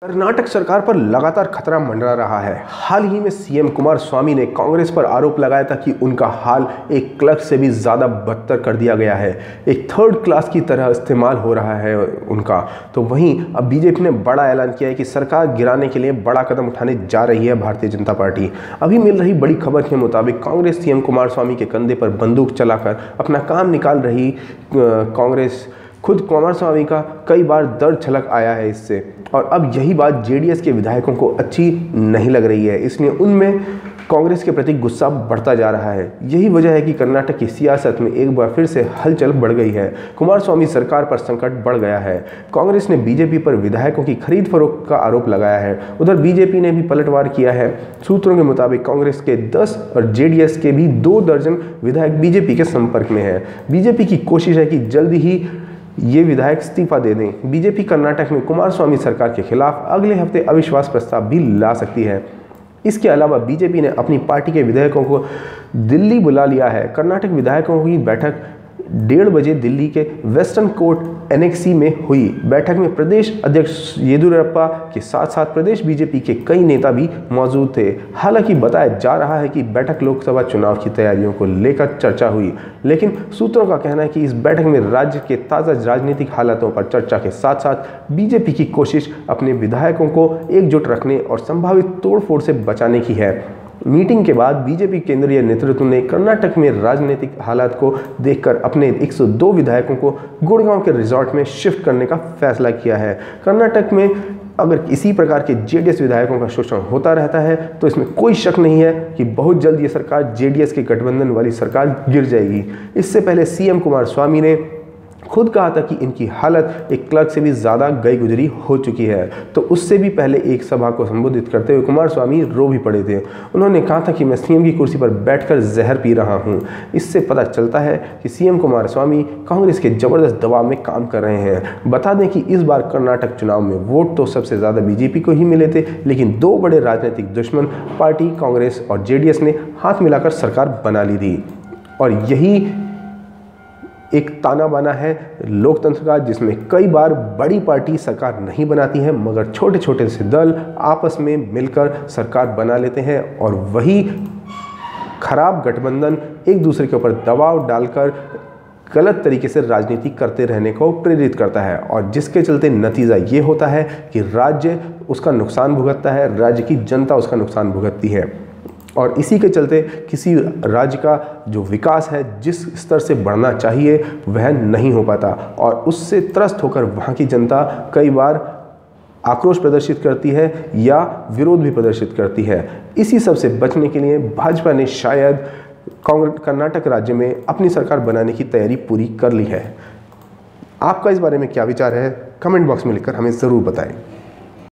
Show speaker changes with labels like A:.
A: कर्नाटक सरकार पर लगातार खतरा मंडरा रहा है। हाल ही में सीएम कुमारस्वामी ने कांग्रेस पर आरोप लगाया था कि उनका हाल एक क्लर्क से भी ज़्यादा बदतर कर दिया गया है, एक थर्ड क्लास की तरह इस्तेमाल हो रहा है उनका। तो वहीं अब बीजेपी ने बड़ा ऐलान किया है कि सरकार गिराने के लिए बड़ा कदम उठाने जा रही है भारतीय जनता पार्टी। अभी मिल रही बड़ी खबर के मुताबिक कांग्रेस सीएम कुमारस्वामी के कंधे पर बंदूक चलाकर अपना काम निकाल रही कांग्रेस खुद कुमारस्वामी का कई बार दर्द छलक आया है इससे, और अब यही बात जेडीएस के विधायकों को अच्छी नहीं लग रही है, इसलिए उनमें कांग्रेस के प्रति गुस्सा बढ़ता जा रहा है। यही वजह है कि कर्नाटक की सियासत में एक बार फिर से हलचल बढ़ गई है। कुमारस्वामी सरकार पर संकट बढ़ गया है। कांग्रेस ने बीजेपी पर विधायकों की खरीद फरोख्त का आरोप लगाया है। उधर बीजेपी ने भी पलटवार किया है। सूत्रों के मुताबिक कांग्रेस के 10 और जेडीएस के भी 2 दर्जन विधायक बीजेपी के संपर्क में है। बीजेपी की कोशिश है कि जल्दी ही ये विधायक इस्तीफा दे दें। बीजेपी कर्नाटक में कुमारस्वामी सरकार के खिलाफ अगले हफ्ते अविश्वास प्रस्ताव भी ला सकती है। इसके अलावा बीजेपी ने अपनी पार्टी के विधायकों को दिल्ली बुला लिया है। कर्नाटक विधायकों की बैठक 1:30 बजे दिल्ली के वेस्टर्न कोर्ट एनेक्सी में हुई। बैठक में प्रदेश अध्यक्ष येदियुरप्पा के साथ साथ प्रदेश बीजेपी के कई नेता भी मौजूद थे। हालांकि बताया जा रहा है कि बैठक लोकसभा चुनाव की तैयारियों को लेकर चर्चा हुई, लेकिन सूत्रों का कहना है कि इस बैठक में राज्य के ताज़ा राजनीतिक हालातों पर चर्चा के साथ साथ बीजेपी की कोशिश अपने विधायकों को एकजुट रखने और संभावित तोड़फोड़ से बचाने की है। मीटिंग के बाद बीजेपी केंद्रीय नेतृत्व ने कर्नाटक में राजनीतिक हालात को देखकर अपने 102 विधायकों को गुड़गांव के रिजॉर्ट में शिफ्ट करने का फैसला किया है। कर्नाटक में अगर इसी प्रकार के जेडीएस विधायकों का शोषण होता रहता है तो इसमें कोई शक नहीं है कि बहुत जल्द ये सरकार जेडीएस के गठबंधन वाली सरकार गिर जाएगी। इससे पहले सीएम कुमारस्वामी ने खुद कहा था कि इनकी हालत एक क्लर्क से भी ज़्यादा गई गुजरी हो चुकी है। तो उससे भी पहले एक सभा को संबोधित करते हुए कुमारस्वामी रो भी पड़े थे। उन्होंने कहा था कि मैं सीएम की कुर्सी पर बैठकर जहर पी रहा हूं। इससे पता चलता है कि सीएम कुमारस्वामी कांग्रेस के ज़बरदस्त दबाव में काम कर रहे हैं। बता दें कि इस बार कर्नाटक चुनाव में वोट तो सबसे ज़्यादा बीजेपी को ही मिले थे, लेकिन 2 बड़े राजनीतिक दुश्मन पार्टी कांग्रेस और जेडीएस ने हाथ मिलाकर सरकार बना ली थी। और यही एक ताना बाना है लोकतंत्र का, जिसमें कई बार बड़ी पार्टी सरकार नहीं बनाती है मगर छोटे छोटे से दल आपस में मिलकर सरकार बना लेते हैं, और वही खराब गठबंधन एक दूसरे के ऊपर दबाव डालकर गलत तरीके से राजनीति करते रहने को प्रेरित करता है, और जिसके चलते नतीजा ये होता है कि राज्य उसका नुकसान भुगतता है, राज्य की जनता उसका नुकसान भुगतती है। और इसी के चलते किसी राज्य का जो विकास है जिस स्तर से बढ़ना चाहिए वह नहीं हो पाता, और उससे त्रस्त होकर वहाँ की जनता कई बार आक्रोश प्रदर्शित करती है या विरोध भी प्रदर्शित करती है। इसी सब से बचने के लिए भाजपा ने शायद कर्नाटक राज्य में अपनी सरकार बनाने की तैयारी पूरी कर ली है। आपका इस बारे में क्या विचार है? कमेंट बॉक्स में लिखकर हमें ज़रूर बताएं।